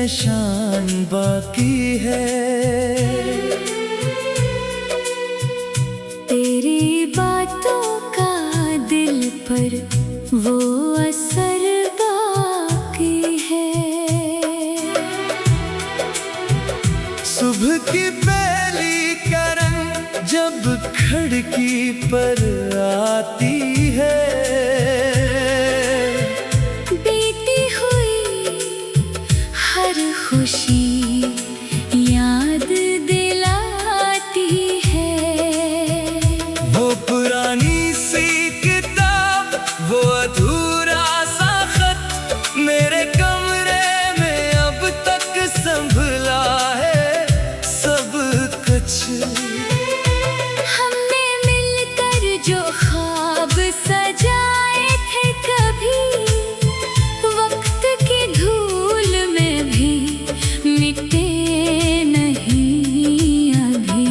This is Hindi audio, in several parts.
निशान बाकी है। तेरी बातों का दिल पर वो असर बाकी है। सुबह की पहली किरण जब खिड़की पर आती है, बीती हुई हर खुशी याद दिलाती है। वो पुरानी सी किताब, वो अधूरा सा खत मेरे कमरे में अब तक संभला है सब कुछ। हमने मिलकर जो ख्वाब सजाए थे कभी, वक्त की धूल में भी मिटे नहीं अभी।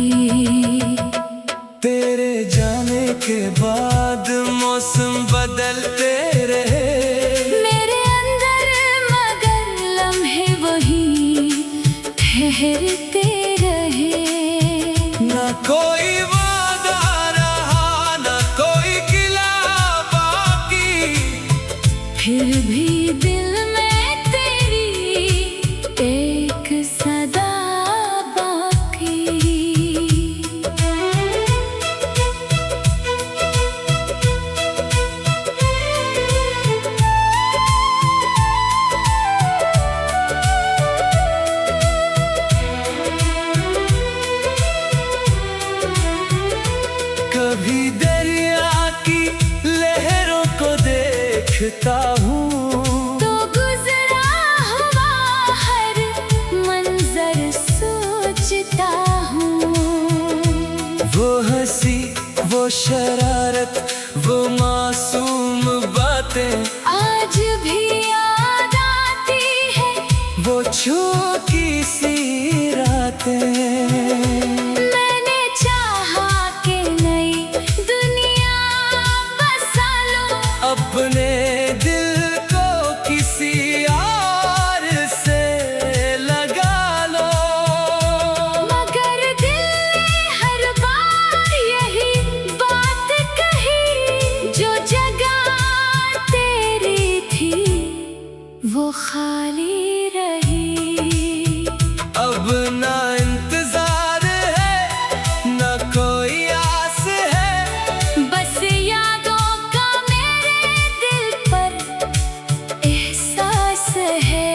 तेरे जाने के बाद मौसम बदलते रहे मेरे अंदर, मगर लम्हे वही ठहरते रहे। ना कोई वादा रहा, ना कोई गिला बाकी, फिर भी दिल में तेरी एक सदा बाकी। कभी दरिया की लहरों को देखता हूँ, तो गुजरा हुआ हर मंजर सोचता हूँ। वो हंसी, वो शरारत, वो मासूम बातें आज भी याद आती है। वो छोटी सी रातें। मैंने चाहा कि नई दुनिया बसा लो, अपने दिल को किसी और से लगा लो, मगर दिल ने हर बार यही बात कही। जो जगह तेरी थी वो खाली रही। अब ना इंतजार है, ना कोई आस है, बस यादों का मेरे दिल पर एहसास है।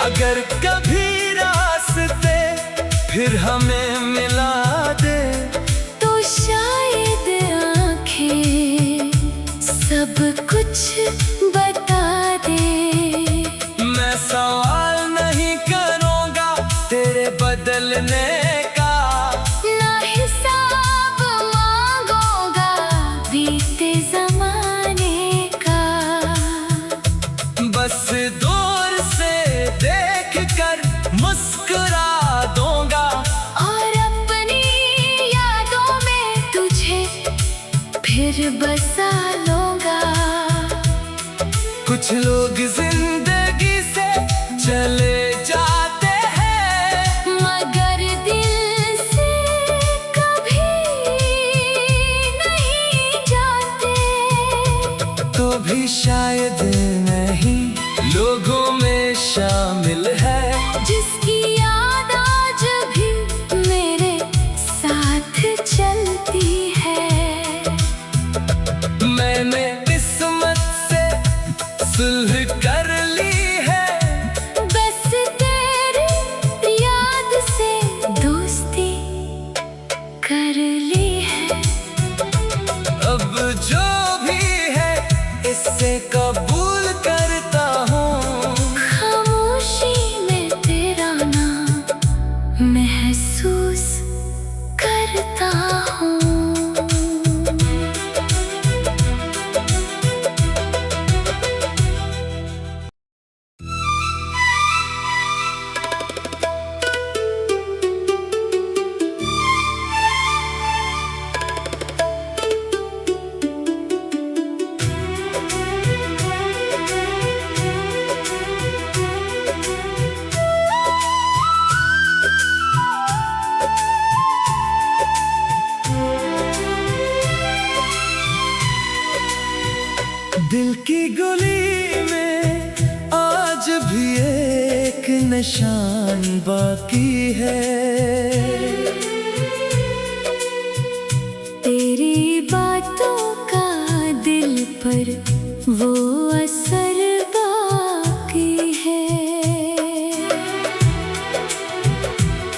अगर कभी रास्ते फिर हमें मिला दे, तो शायद आंखें सब कुछ बता दे। मैं सवाल नहीं करूँगा तेरे बदलने का, ना हिसाब मांगूंगा बीते जमाने का। बस दूर से देख कर मुस्कुरा दूंगा, और अपनी यादों में तुझे फिर बसा लूंगा। कुछ लोग जिंदगी से चले जाते हैं, मगर दिल से कभी नहीं जाते। तो भी शायद नहीं लोगों में शामिल है, जिसकी याद आज भी मेरे साथ चलती है। मैंने किस्मत से सुलह कर ली है, बस तेरी याद से दोस्ती कर ली है। अब जो भी है इससे कबूल करता हूँ। खामोशी में तेरा निशान बाकी है। तेरी बातों का दिल पर वो असर बाकी है।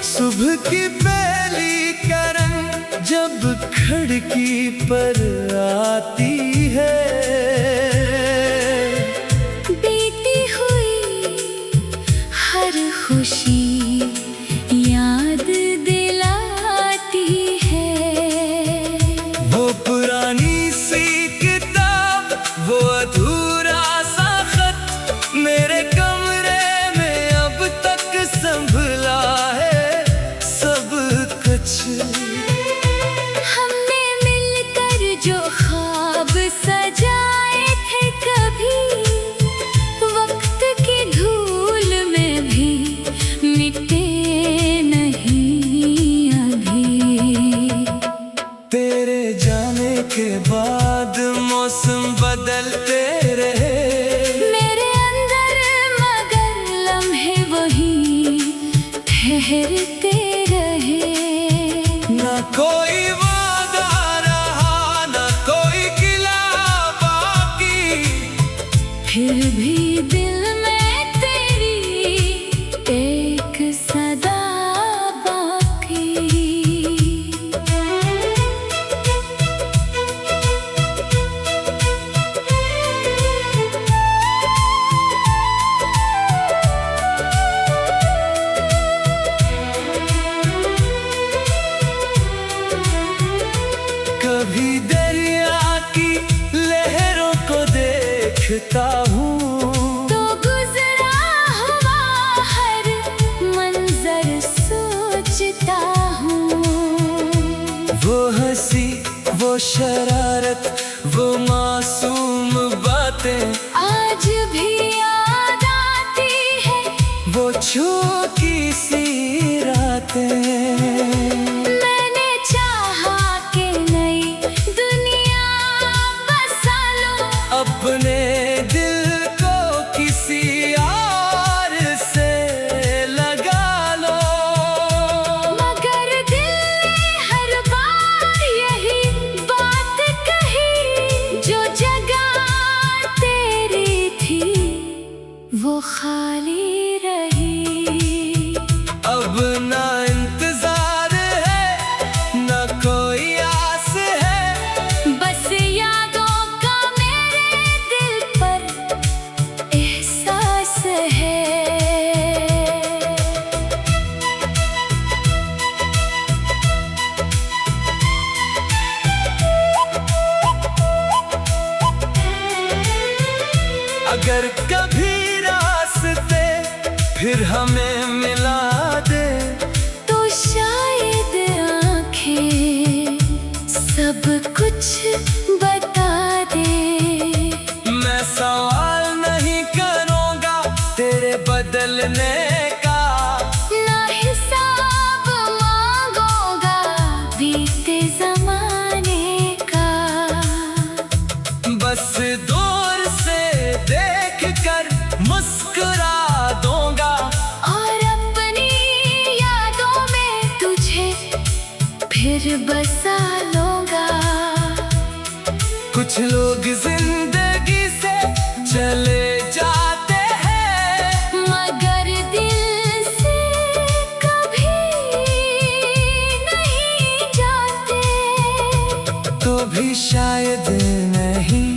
सुबह की पहली किरण जब खिड़की पर आती है, बीती हुई हर खुशी याद दिलाती है। वो पुरानी सी किताब, वो अधूरा सा खत मेरे कमरे में अब तक संभला है सब कुछ। हमने मिलकर जो ख्वाब सजाए थे कभी, वक्त की धूल में भी मिटे नहीं अभी। तेरे जाने के बाद मौसम बदलते रहे मेरे अंदर, मगर लम्हे वही ठहरते रहे। ना कोई वादा रहा, ना कोई गिला बाकी, फिर भी दिल में तेरी एक सदा बाकी। कभी दरिया की लहरों को देखता हूँ, तो गुजरा हुआ हर मंजर सोचता हूँ। वो हंसी, वो शरारत, वो मासूम बातें आज भी याद आती है। वो छोटी सी रातें। मैंने चाहा कि नई दुनिया बसा लूं, अपने दिल को किसी और से लगा लो, मगर दिल ने हर बार यही बात कही। जो जगह तेरी थी वो खाली रही। अब ना इंतजार है, ना कोई आस है, बस यादों का मेरे दिल पर एहसास है। अगर कभी रास्ते फिर हमें मिला दे, तो शायद आंखें सब कुछ बता दे। मैं सवाल नहीं करूँगा तेरे बदलने का, ना हिसाब मांगूंगा बीते जमाने का। बस दूर से देख कर मुस्कुरा दूंगा, और अपनी यादों में तुझे फिर बसा लूंगा। कुछ लोग जिंदगी से चले जाते हैं, मगर दिल से कभी नहीं जाते। तो भी शायद नहीं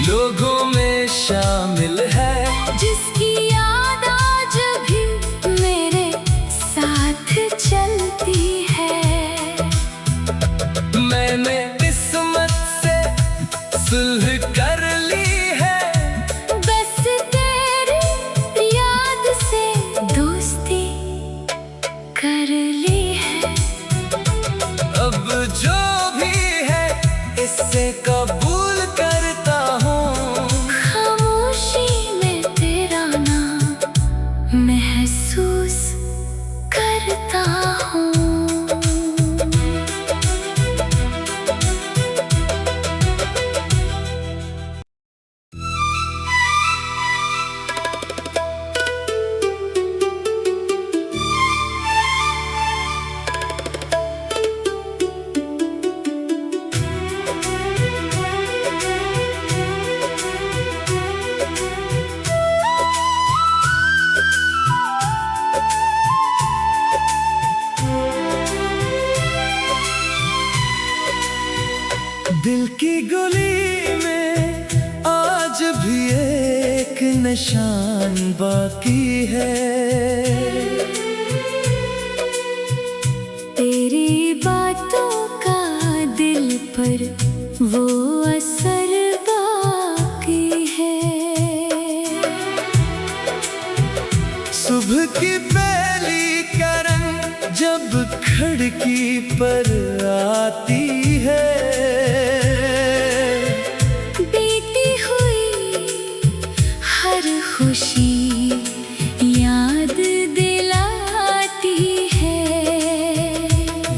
लोगों में शामिल है, जिसकी याद आज भी मेरे साथ चलती है। मैंने किस्मत से सुलह कर ली है, बस निशान बाकी है। तेरी बातों का दिल पर वो असर बाकी है। सुबह की पहली किरण जब खिड़की पर आती है, बीती हुई हर खुशी याद दिलाती है।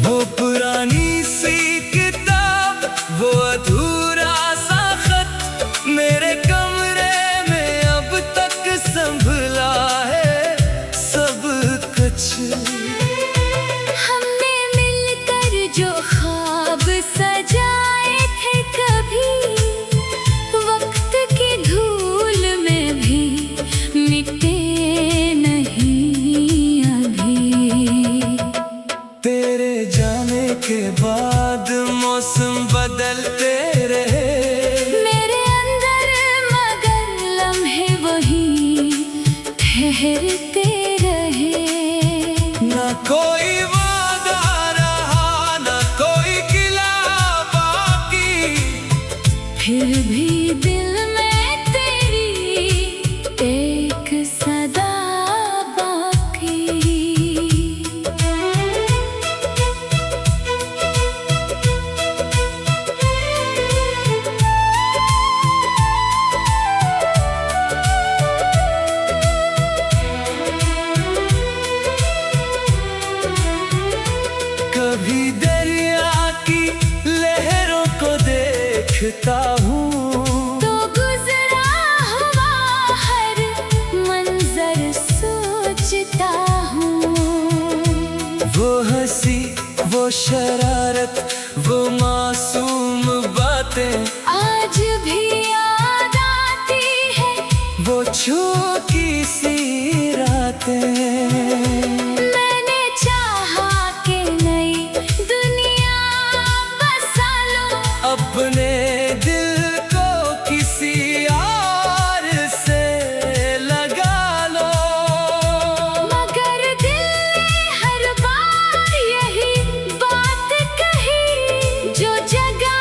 वो पुरानी सी किताब, वो अधूरा सा खत मेरे कमरे में अब तक संभला है सब कुछ। हमने मिलकर जो ख्वाब सजाए थे कभी, वक्त की धूल में भी मिटे नहीं अभी। तेरे जाने के बाद मौसम बदलते रहे मेरे अंदर, मगर लम्हे वही ठहरते रहे। ना कोई वादा रहा, ना कोई गिला बाकी, फिर भी दिल में तेरी एक सदा बाकी। कभी दरिया की लहरों को देखता हूँ, तो गुजरा हुआ हर मंजर सोचता हूँ। वो हंसी, वो शरारत, वो मासूम बातें आज भी याद आती है। वो छोटी सी रातें। मैंने चाहा कि नई दुनिया बसा लो, अपने दिल को किसी और से लगा लो, मगर दिल ने हर बार यही बात कही। जो जगह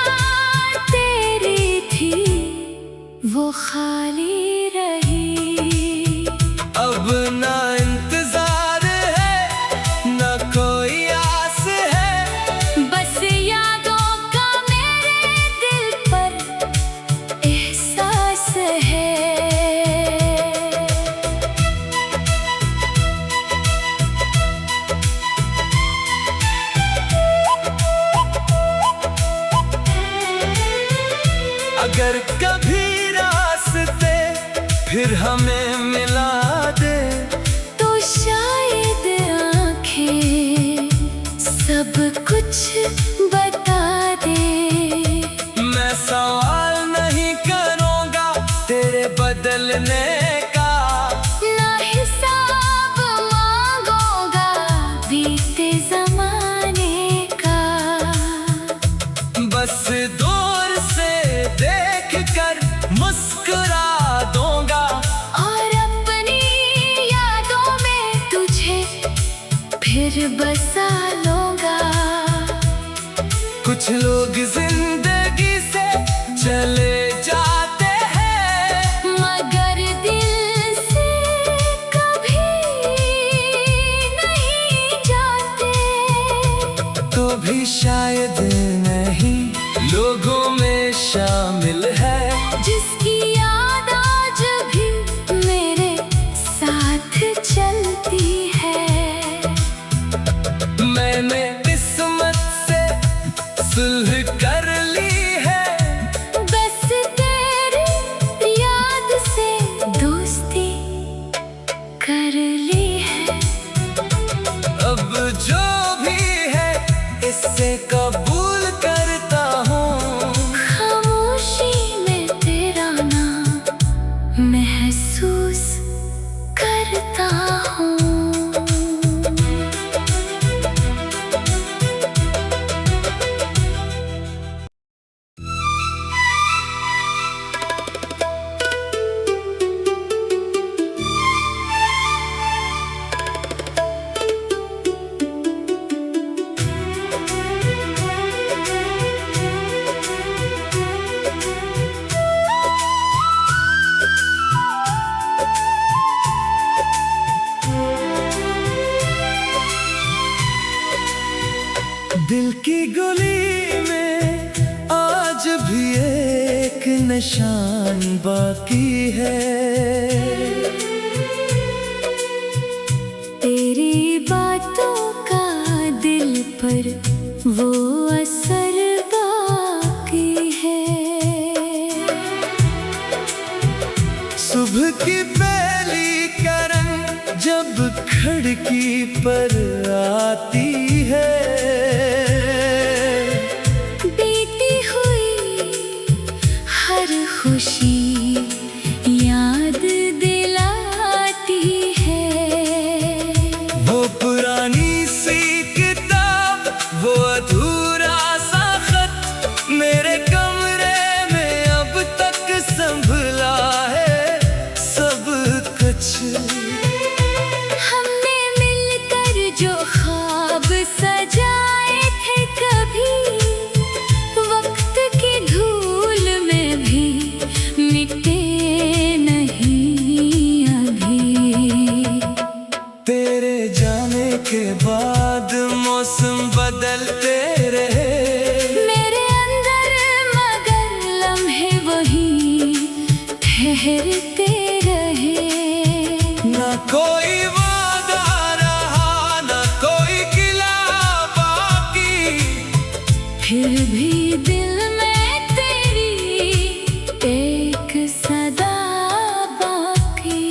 तेरी थी वो खाली रही। अब ना इंतजार है, ना कोई आस है, बस यादों का मेरे दिल पर एहसास है। अगर कभी रास्ते फिर हमें मिला दे, तो शायद आंखें सब कुछ बता दे। मैं सवाल नहीं करूँगा तेरे बदलने का, ना हिसाब मांगूंगा बीते जमाने का। बस दूर से देख कर मुस्कुरा दूंगा, और अपनी यादों में तुझे फिर बसा लूंगा। कुछ लोग जिंदगी से चले जाते हैं, मगर दिल से कभी नहीं जाते। तो भी शायद नहीं लोगों में शामिल है, जिसकी याद आज भी मेरे साथ चलती है। मैंने किस्मत से सुलह कर ली है, बस तेरी याद से दोस्ती कर ली है। अब जो भी है इससे कबूल करता हूँ। खामोशी में तेरा नाम महसूस करता हूँ। दिल की गली में आज भी एक निशान बाकी है। तेरी बातों का दिल पर वो असर बाकी है। सुबह की पहली किरण जब खिड़की पर आती है, बीती हुई हर खुशी याद दिलाती है। वो पुरानी सी किताब, वो अधूरा सा खत मेरे कमरे में अब तक संभला है सब कुछ। हमने मिलकर जो ख्वाब सजाए थे कभी, वक्त की धूल में भी मिटे नहीं अभी। तेरे जाने के बाद मौसम बदलते रहे मेरे अंदर, मगर लम्हे वही ठहरते रहे। ना कोई वादा रहा, ना कोई गिला बाकी, फिर भी दिल में तेरी एक सदा बाकी।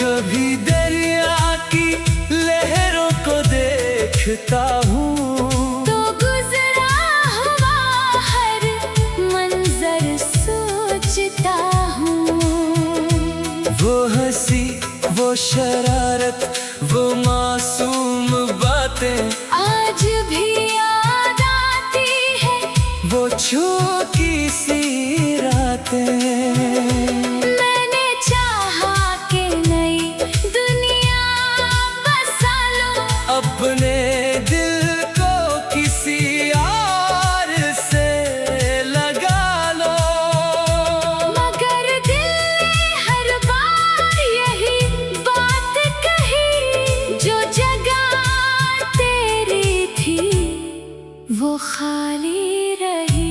कभी दरिया की लहरों को देखता हूँ, तो गुजरा हुआ हर मंजर सोचता हूँ। वो हंसी, वो शरारत, वो मासूम बातें आज भी याद आती है। वो छोटी सी रातें। मैंने चाहा कि नई दुनिया बसा लो, अपने दिल को किसी और से लगा लो, मगर दिल ने हर बार यही बात कही। जो जगह तेरी थी वो खाली रही।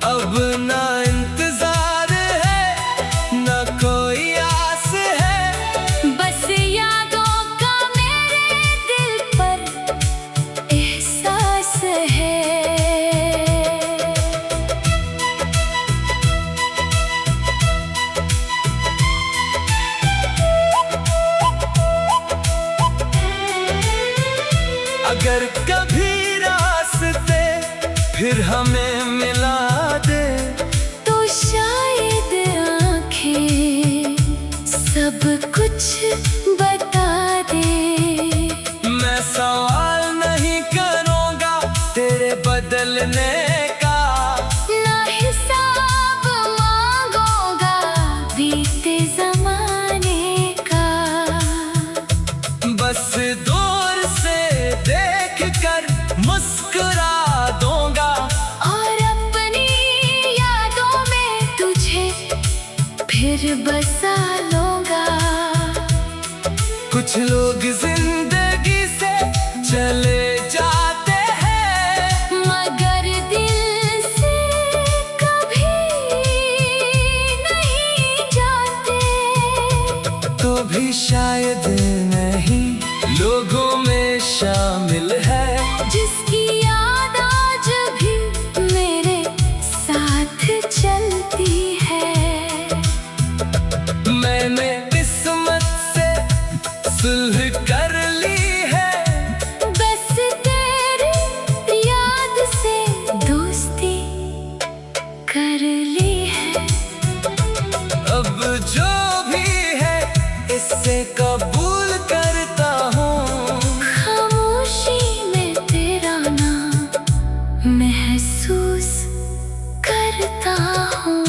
अब ना इंतजार है, ना कोई आस है, बस यादों का मेरे दिल पर एहसास है। अगर कभी रास्ते फिर हमें मिला दे, तो शायद आंखें सब कुछ बता दे। मैं सवाल नहीं करूँगा तेरे बदलने का, ना हिसाब मांगूंगा बीते जमाने का। बस दूर से देख कर मुस्कुरा दूंगा, और अपनी यादों में तुझे फिर बसा लूंगा। कुछ लोग जिंदगी से चले जाते हैं, मगर दिल से कभी नहीं जाते। तो भी शायद नहीं लोगों में शामिल है, जिसकी याद आज भी मेरे साथ चलती है। मैंने किस्मत से सुलह कर ली है, बस तेरी याद से दोस्ती कर ली है। अब जो भी है इससे कबूल करता हूँ। खामोशी में तेरा नाम महसूस करता हूँ।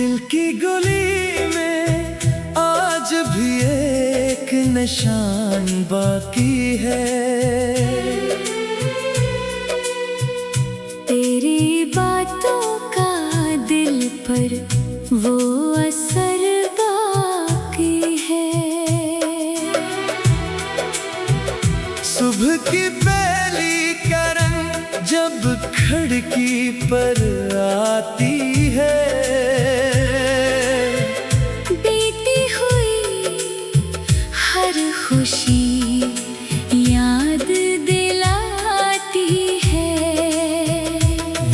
दिल की गली में आज भी एक निशान बाकी है। तेरी बातों का दिल पर वो असर बाकी है। सुबह की पहली किरण जब खिड़की पर आती है, बीती हुई हर खुशी याद दिलाती है।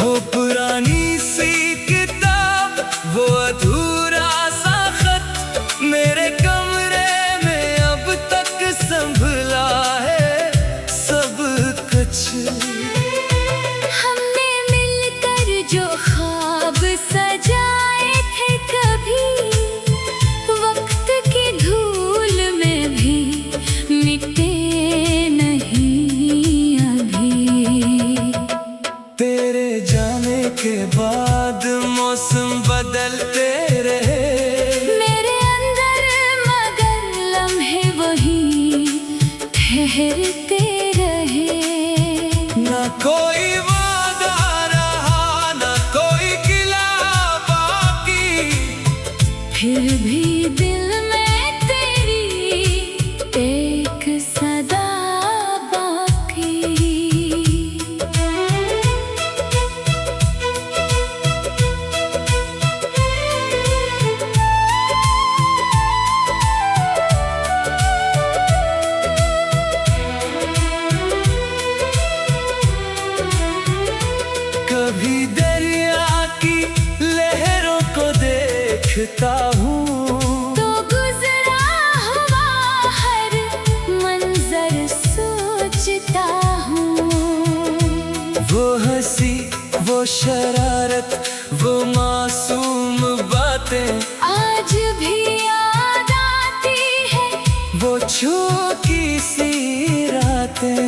वो पुरानी सी किताब, वो अधूरा सा खत मेरे कमरे में अब तक संभला है सब कुछ। हमने मिलकर जो ख्वाब सजाए थे कभी, वक्त की धूल में भी मिटे नहीं अभी। तेरे जाने के बाद मौसम बदलते रहे, मेरे अंदर मगर लम्हे वही ठहरते रहे। ना कोई वादा रहा, ना कोई गिला बाकी, फिर भी दिल में तेरी एक सदा बाकी। कभी दरिया की लहरों को देखता हूँ, तो गुजरा हुआ हर मंजर सोचता हूँ। वो हंसी, वो शरारत, वो मासूम बातें आज भी याद आती है। वो छोटी सी रातें।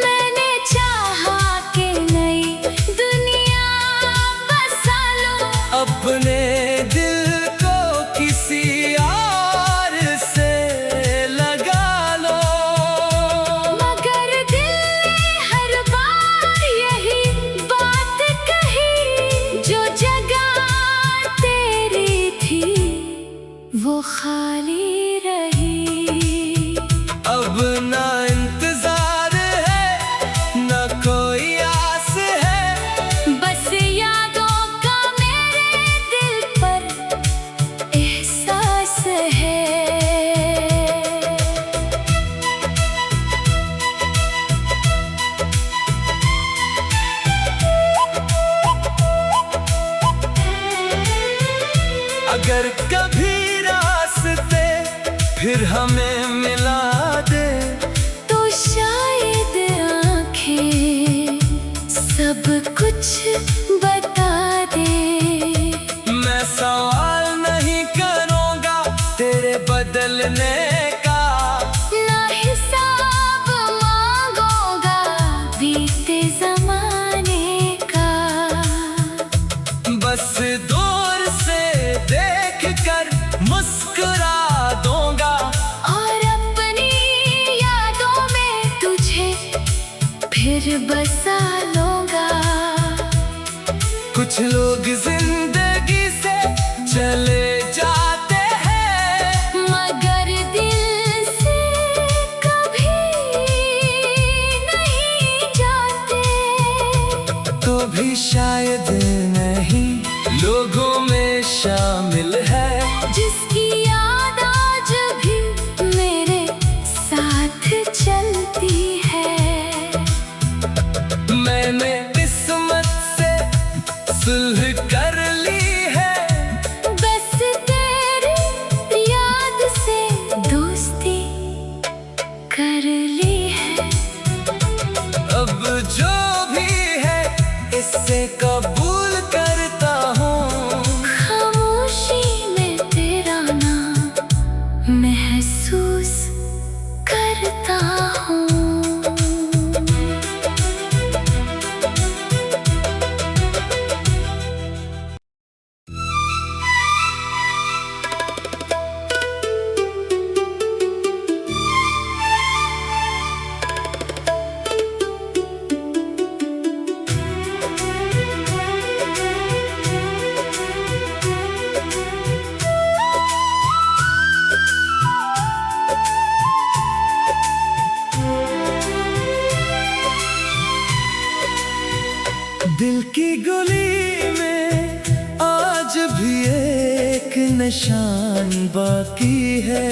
मैंने चाहा कि नई दुनिया बसा लूं, अपने दिल को किसी और से लगा लो, मगर दिल ने हर बार यही बात कही। जो जगह तेरी थी वो खाली रही। अब ना इंतजार है, ना कोई आस है, बस यादों का मेरे दिल पर एहसास है। अगर कभी रास्ते फिर हमें मिला दे, तो शायद आंखें सब कुछ बता दे। मैं सवाल नहीं करूँगा तेरे बदलने का, ना हिसाब मांगूंगा बीते जमाने का। बस दूर से देख कर मुस्कुरा दूंगा, और अपनी यादों में तुझे फिर बसा लूंगा। कुछ लोग जिंदगी से चले जाते हैं, मगर दिल से कभी नहीं जाते। तो भी शायद नहीं लोगों में शामिल है, जिसकी याद आज भी मेरे साथ चलती है। मैंने किस्मत से सुलह एक निशान बाकी है।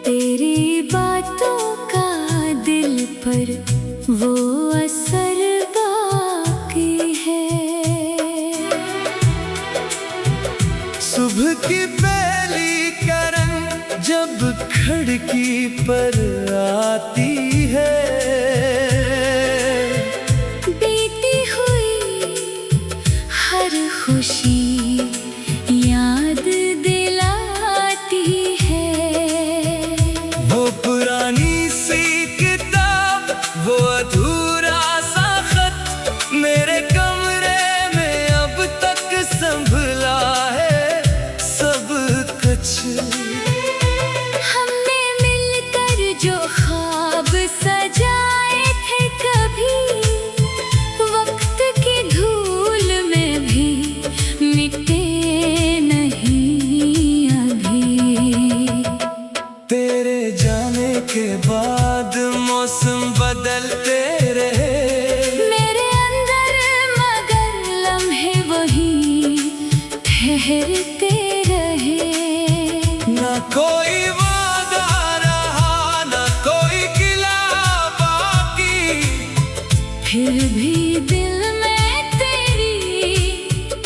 तेरी बातों का दिल पर वो असर बाकी है। सुबह की पहली किरण जब खिड़की पर आती है, बीती हुई हर खुशी याद दिलाती है। वो पुरानी सी किताब, वो अधूरा सा खत मेरे कमरे में अब तक संभला है सब कुछ। हमने मिलकर जो ख्वाब सजाए थे कभी, वक्त की धूल में भी मिटे नहीं अभी। तेरे जाने के बाद मौसम बदलते रहे मेरे अंदर, मगर लम्हे वही ठहरते रहे। ना कोई वादा रहा, ना कोई गिला बाकी, फिर भी दिल में तेरी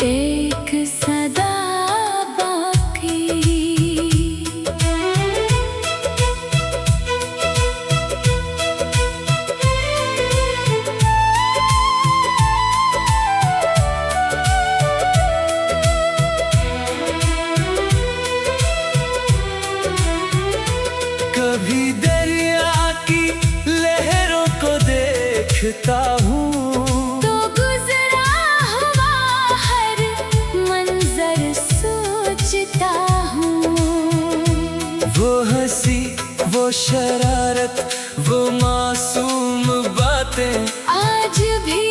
एक सदा बाकी। कभी दरिया की लहरों को देखता हूँ, तो गुजरा हुआ हर मंजर सोचता हूँ। वो हंसी, वो शरारत, वो मासूम बातें आज भी